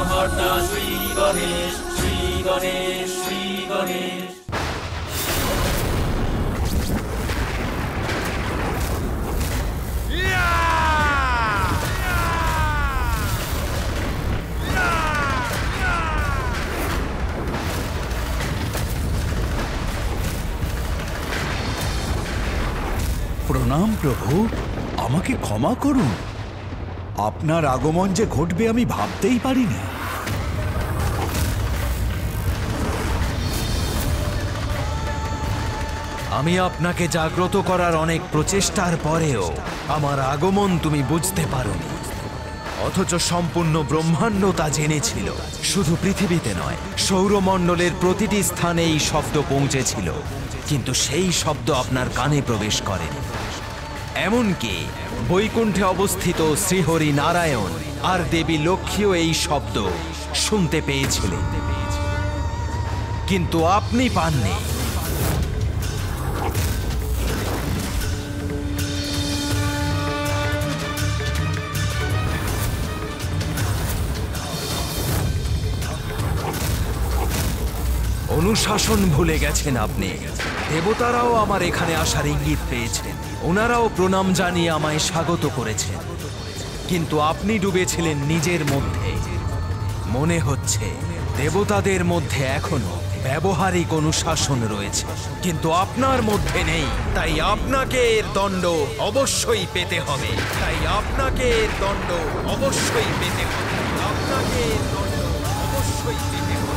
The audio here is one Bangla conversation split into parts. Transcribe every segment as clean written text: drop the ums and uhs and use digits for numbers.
বিঘ্নহর্তা শ্রী গণেশ, শ্রী গণেশ, শ্রী গণেশ। প্রণাম প্রভু, আমাকে ক্ষমা করুন। আপনার আগমন যে ঘটবে আমি ভাবতেই পারিনি। আমি আপনাকে জাগ্রত করার অনেক প্রচেষ্টার পরেও আমার আগমন তুমি বুঝতে পারোনি, অথচ সম্পূর্ণ ব্রহ্মাণ্ড তা জেনেছিল। শুধু পৃথিবীতে নয়, সৌরমণ্ডলের প্রতিটি স্থানে এই শব্দ পৌঁছেছিল, কিন্তু সেই শব্দ আপনার কানে প্রবেশ করেনি। এমনকি বৈকুণ্ঠে অবস্থিত শ্রীহরি নারায়ণ আর দেবী লক্ষ্মীও এই শব্দ শুনতে পেয়েছিলেন, কিন্তু আপনি পাননি। অনুশাসন ভুলে গেছেন আপনি। দেবতারাও আমার এখানে আসার ইঙ্গিত পেয়েছেন, ওনারাও প্রণাম জানিয়ে আমায় স্বাগত করেছেন, কিন্তু আপনি ডুবেছিলেন নিজের মধ্যে। মনে হচ্ছে দেবতাদের মধ্যে এখনো ব্যবহারিক অনুশাসন রয়েছে, কিন্তু আপনার মধ্যে নেই। তাই আপনাকে এর দণ্ড অবশ্যই পেতে হবে। তাই আপনাকে এর দণ্ড অবশ্যই পেতে হবে। আপনাকে এর দণ্ড অবশ্যই পেতে হবে।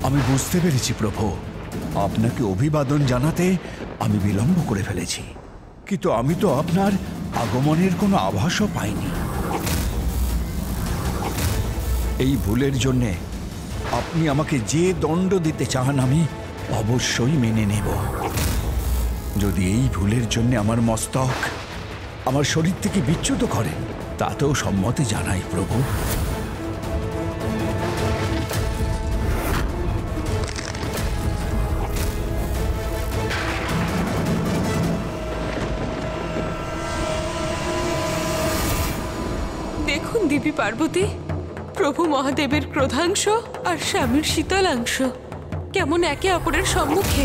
আমি বুঝতে পেরেছি প্রভু, আপনাকে অভিবাদন জানাতে আমি বিলম্ব করে ফেলেছি, কিন্তু আমি তো আপনার আগমনের কোনো আভাসও পাইনি। এই ভুলের জন্যে আপনি আমাকে যে দণ্ড দিতে চান আমি অবশ্যই মেনে নেব। যদি এই ভুলের জন্য আমার মস্তক আমার শরীর থেকে বিচ্যুত করেন, তাতেও সম্মতি জানাই প্রভু। দেখুন দেবী পার্বতী, প্রভু মহাদেবের ক্রোধাংশ আর স্বামীর শীতলাংশ কেমন একে অপরের সম্মুখে।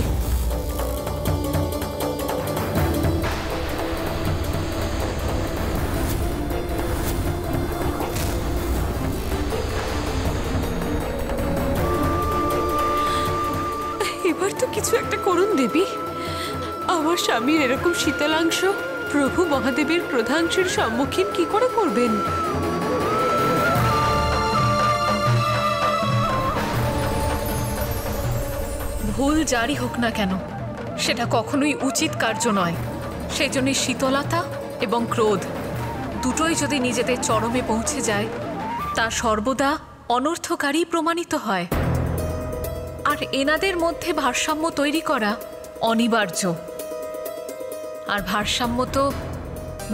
এবার তো কিছু একটা করুন দেবী। আমার স্বামীর এরকম শীতলাংশ প্রভু মহাদেবের ক্রোধাংশের সম্মুখীন কি করে করবেন? ভুল জারি হোক না কেন, সেটা কখনোই উচিত কার্য নয়। সেই জন্য শীতলতা এবং ক্রোধ দুটোই যদি নিজেদের চরমে পৌঁছে যায়, তা সর্বদা অনর্থকারী প্রমাণিত হয়। আর এনাদের মধ্যে ভারসাম্য তৈরি করা অনিবার্য। আর ভারসাম্য তো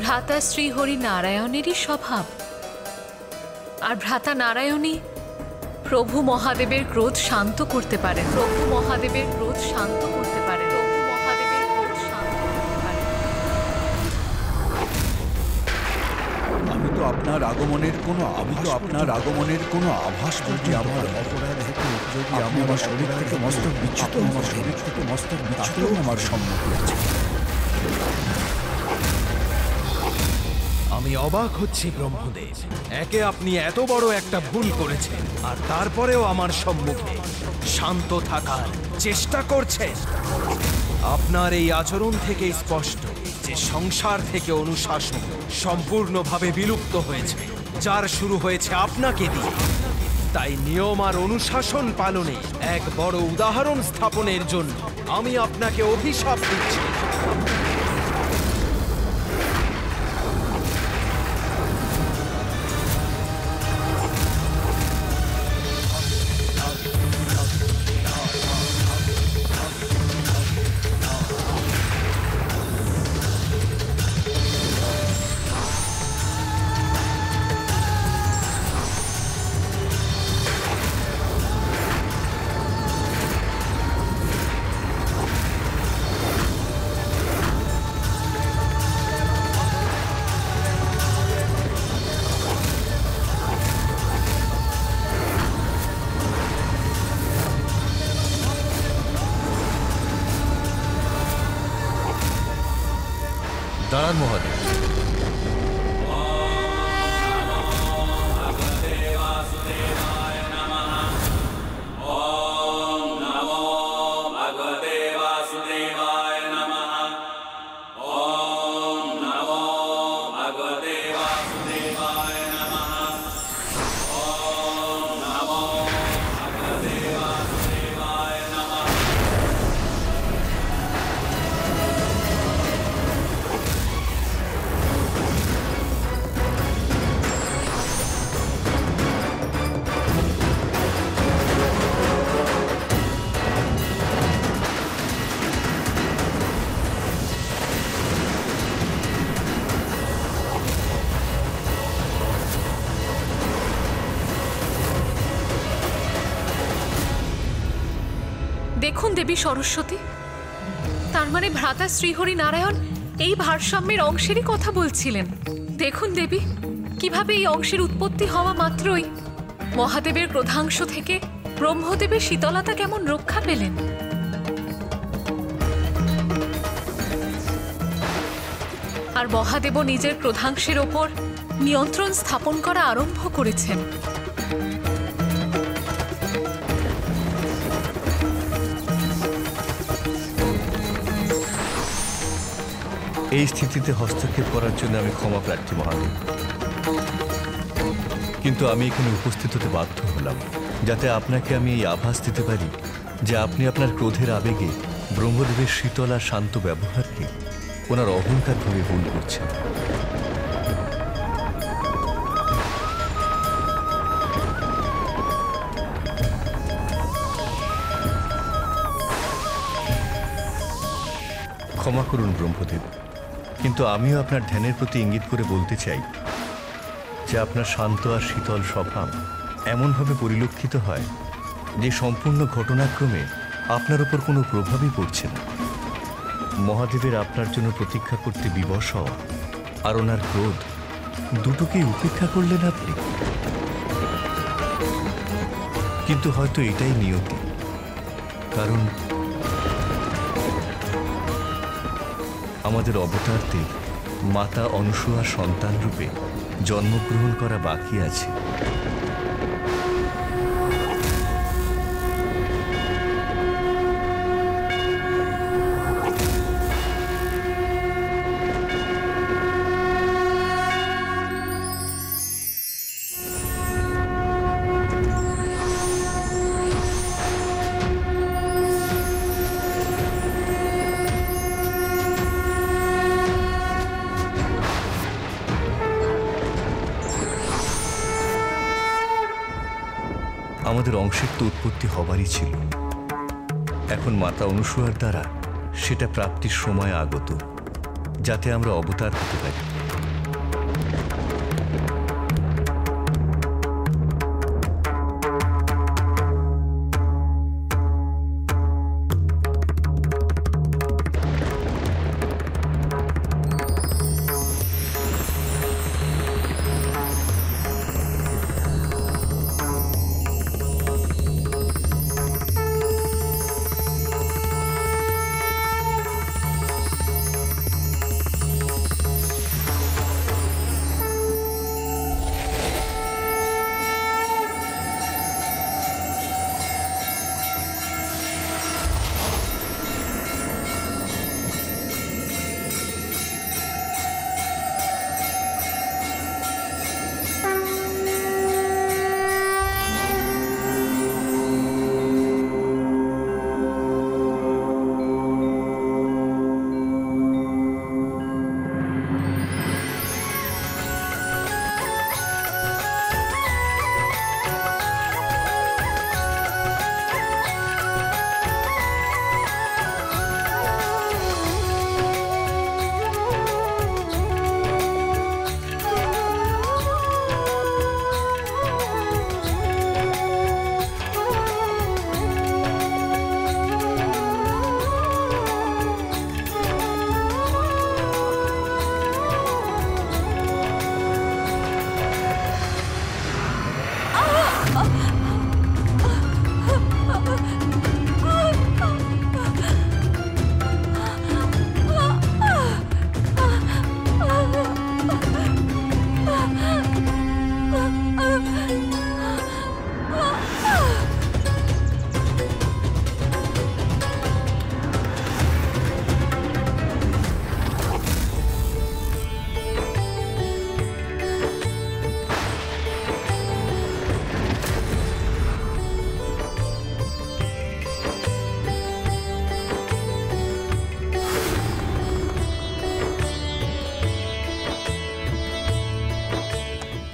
ভ্রাতা শ্রীহরি নারায়ণেরই স্বভাব। আর ভ্রাতা নারায়ণই প্রভু মহাদেবের ক্রোধ শান্ত করতে পারেন। প্রভু মহাদেবের ক্রোধ শান্ত করতে পারেন। প্রভু মহাদেবের ক্রোধ শান্ত করতে পারেন। আমি তো আপনার আগমনের কোনো আভাস যদি আমার অপরাধ হেতু যদি আমি আমার শরীর থেকে মস্তক বিচ্যুত তাতেও আমার সম্মতি আছে। আমি অবাক হচ্ছি ব্রহ্মদেব, একে আপনি এত বড় একটা ভুল করেছেন আর তারপরেও আমার সম্মুখে শান্ত থাকার চেষ্টা করছেন। আপনার এই আচরণ থেকে স্পষ্ট যে সংসার থেকে অনুশাসন সম্পূর্ণভাবে বিলুপ্ত হয়েছে, যার শুরু হয়েছে আপনাকে দিয়ে। তাই নিয়ম আর অনুশাসন পালনে এক বড় উদাহরণ স্থাপনের জন্য আমি আপনাকে অভিশাপ দিচ্ছি। দাঁড়ান মহাদেব। দেখুন দেবী সরস্বতী, তার মানে ভ্রাতা শ্রীহরি নারায়ণ এই ভারসাম্যের অংশেরই কথা বলছিলেন। দেখুন দেবী, কিভাবে এই অংশের উৎপত্তি হওয়া মাত্রই মহাদেবের ক্রোধাংশ থেকে ব্রহ্মদেবের শীতলতা কেমন রক্ষা পেলেন। আর মহাদেবও নিজের ক্রোধাংশের ওপর নিয়ন্ত্রণ স্থাপন করা আরম্ভ করেছেন। এই স্থিতিতে হস্তক্ষেপ করার জন্য আমি ক্ষমা প্রার্থী মহাদেব, কিন্তু আমি এখানে উপস্থিত হতে বাধ্য হলাম যাতে আপনাকে আমি এই আভাস দিতে পারি যে আপনি আপনার ক্রোধের আবেগে ব্রহ্মদেবের শীতল আর শান্ত ব্যবহারকে ওনার অহংকার ভেবে ভুল করছেন। ক্ষমা করুন ব্রহ্মদেব, কিন্তু আমিও আপনার ধ্যানের প্রতি ইঙ্গিত করে বলতে চাই যে আপনার শান্ত আর শীতল স্বভাব এমনভাবে পরিলক্ষিত হয় যে সম্পূর্ণ ঘটনাক্রমে আপনার উপর কোনো প্রভাবই পড়ছে না। মহাদেবের আপনার জন্য প্রতীক্ষা করতে বিবশ হওয়া আর ওনার ক্রোধ দুটোকেই উপেক্ষা করলেন আপনি। কিন্তু হয়তো এটাই নিয়তি, কারণ আমাদের অবতারদের মাতা অনুসূয়ার সন্তান রূপে জন্মগ্রহণ করা বাকি আছে। আমাদের অংশের তো উৎপত্তি হবারই ছিল, এখন মাতা অনুসূয়ার দ্বারা সেটা প্রাপ্তির সময় আগত, যাতে আমরা অবতার হতে পারি।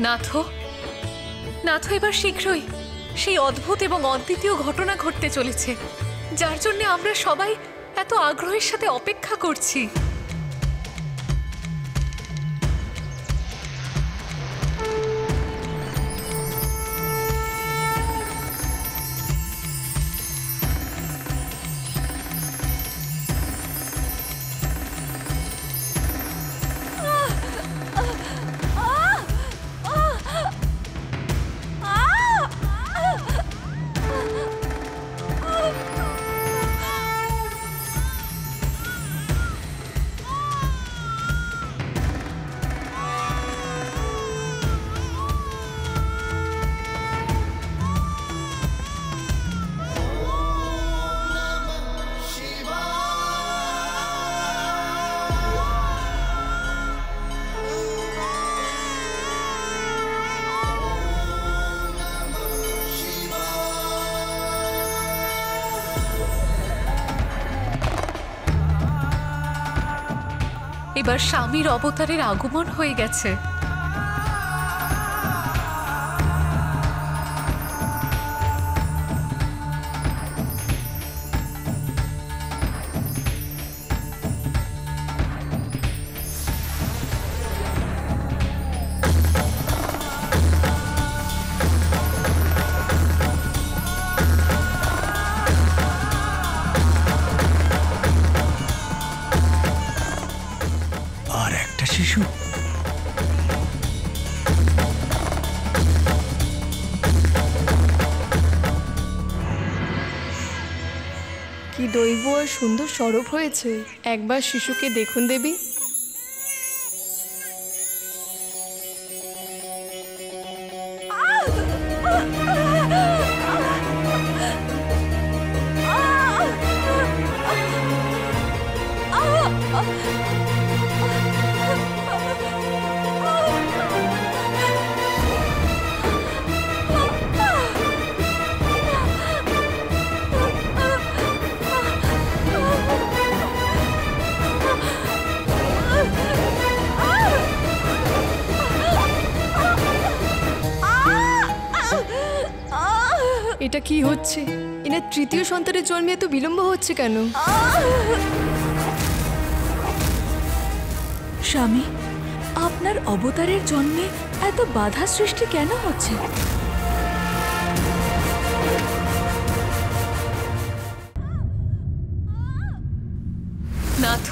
নাথ, নাথ, এবার শীঘ্রই সেই অদ্ভুত এবং অদ্বিতীয় ঘটনা ঘটতে চলেছে, যার জন্য আমরা সবাই এত আগ্রহের সাথে অপেক্ষা করছি। এবার স্বামীর অবতারের আগমন হয়ে গেছে। আর একটা শিশু। কি দৈব আর সুন্দর স্বরূপ হয়েছে। একবার শিশুকে দেখুন দেবী। এটা কি হচ্ছে? এনার তৃতীয় সন্তানের জন্মে এত বিলম্ব হচ্ছে কেন? স্বামী, আপনার অবতারের জন্মে এত বাধা সৃষ্টি কেন হচ্ছে? নাথ,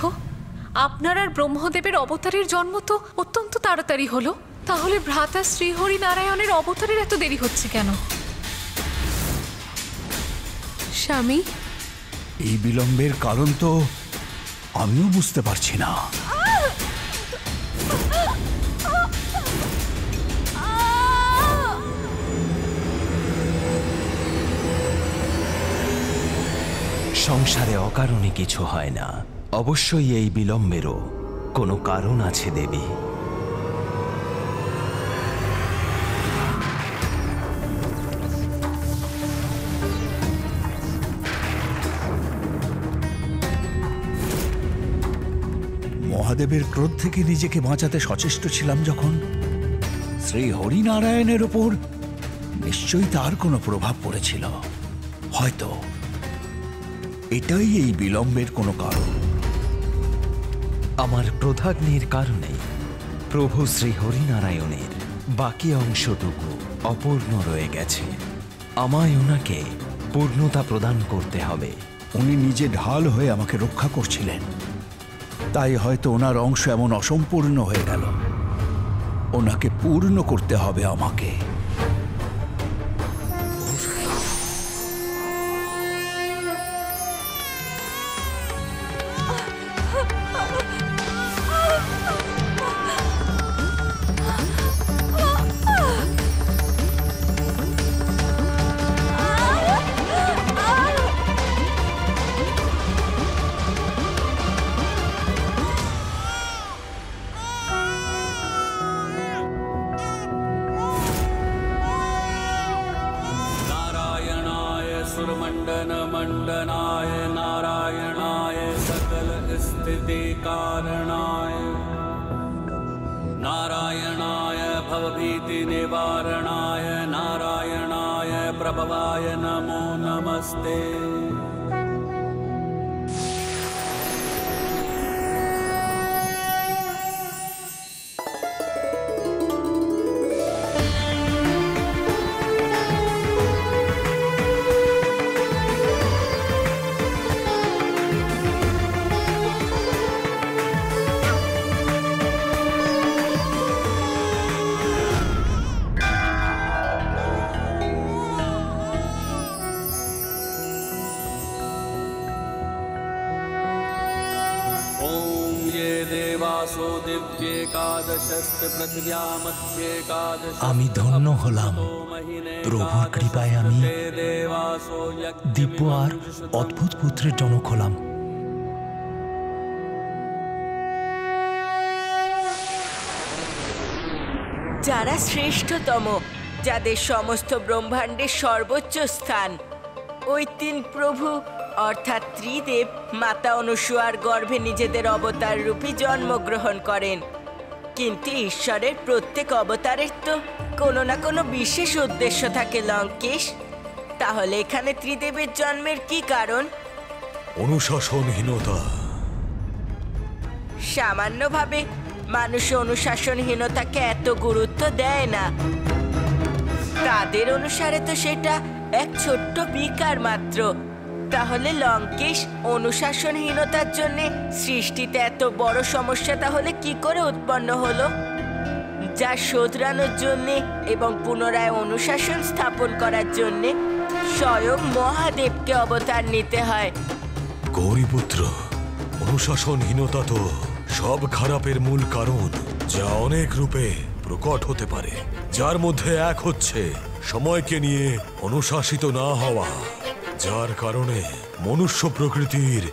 আপনার আর ব্রহ্মদেবের অবতারের জন্ম তো অত্যন্ত তাড়াতাড়ি হলো, তাহলে ভ্রাতা শ্রীহরি নারায়ণের অবতারের এত দেরি হচ্ছে কেন? স্বামী, এই বিলম্বের কারণ তো আমিও বুঝতে পারছি না। সংসারে অকারণে কিছু হয় না, অবশ্যই এই বিলম্বেরও কোনো কারণ আছে দেবী। মহাদেবের ক্রোধ থেকে নিজেকে বাঁচাতে সচেষ্ট ছিলাম যখন, শ্রী হরিনারায়ণের ওপর নিশ্চয়ই তার কোনো প্রভাব পড়েছিল। হয়তো এটাই এই বিলম্বের কোনো কারণ। আমার ক্রোধাগ্নির কারণে প্রভু শ্রী হরিনারায়ণের বাকি অংশটুকু অপূর্ণ রয়ে গেছে। আমায় ওনাকে পূর্ণতা প্রদান করতে হবে। উনি নিজে ঢাল হয়ে আমাকে রক্ষা করছিলেন, তাই হয়তো ওনার অংশ এমন অসম্পূর্ণ হয়ে গেল। ওনাকে পূর্ণ করতে হবে আমাকে। मंडनाय नारायणाय सकल स्थिति कारणाय नारायणाय भवभीतिनिवारणाय नारायणाय प्रभवाय नमो नमस्ते। আমি ধন্য হলাম, প্রভুর কৃপায় আমি দিব্য আর অদ্ভুত পুত্রের জনক হলাম। যারা শ্রেষ্ঠতম, যাদের সমস্ত ব্রহ্মাণ্ডের সর্বোচ্চ স্থান, ওই তিন প্রভু অর্থাৎ ত্রিদেব মাতা অনুসূয়ার গর্ভে নিজেদের অবতার রূপে জন্মগ্রহণ করেন। কিন্তু ঈশ্বরের প্রত্যেক অবতারের তো কোনো না কোনো বিশেষ উদ্দেশ্য থাকে লঙ্কেশ। তাহলে এখানে ত্রিদেবের জন্মের কি কারণ? অনুশাসনহীনতা। সামান্যভাবে মানুষ অনুশাসনহীনতাকে এত গুরুত্ব দেয় না। তাদের অনুসারে তো সেটা এক ছোট্ট বিকার মাত্র। তাহলে লঙ্কেশ, অনুশাসনহীনতার জন্য সৃষ্টিতে এত বড় সমস্যা তাহলে কি করে উৎপন্ন হলো, যা শোধরানোর জন্যে এবং পুনরায় অনুশাসন স্থাপন করার জন্যে স্বয়ং মহাদেবকে অবতার নিতে হয়? গৌরীপুত্র, অনুশাসনহীনতা তো সব খারাপের মূল কারণ, যা অনেক রূপে প্রকট হতে পারে। যার মধ্যে এক হচ্ছে সময়কে নিয়ে অনুশাসিত না হওয়া, যার কারণে মনুষ্য প্রকৃতির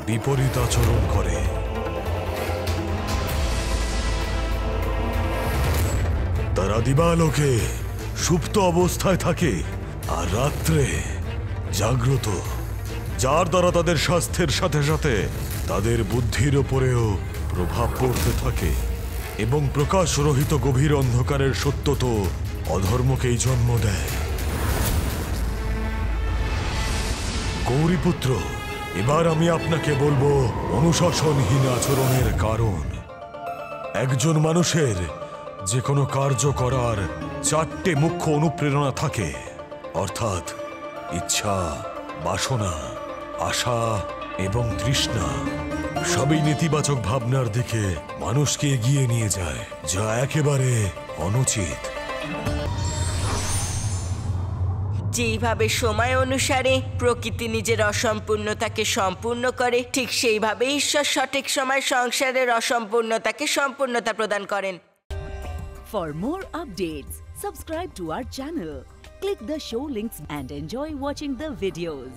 বিপরীত আচরণ করে। তারা দিবালোকে সুপ্ত অবস্থায় থাকে আর রাত্রে জাগ্রত, যার দ্বারা তাদের স্বাস্থ্যের সাথে সাথে তাদের বুদ্ধির ওপরেও প্রভাব পড়তে থাকে এবং প্রকাশরহিত গভীর অন্ধকারের সত্য তো অধর্মকেই জন্ম দেয়। গৌরীপুত্র, এবার আমি আপনাকে বলবো অনুশাসনহীন আচরণের কারণ। একজন মানুষের যে কোনো কার্য করার চারটে মুখ্য অনুপ্রেরণা থাকে, অর্থাৎ ইচ্ছা, বাসনা, আশা এবং তৃষ্ণা। সবই নেতিবাচক ভাবনার দিকে মানুষকে এগিয়ে নিয়ে যায়, যা একেবারে অনুচিত। যেইভাবে সময় অনুসারে প্রকৃতি নিজের অসম্পূর্ণতাকে সম্পূর্ণ করে, ঠিক সেইভাবে ঈশ্বর সঠিক সময় সংসারের অসম্পূর্ণতাকে সম্পূর্ণতা প্রদান করেন। For more updates, subscribe to our channel, click the show links and enjoy watching the videos.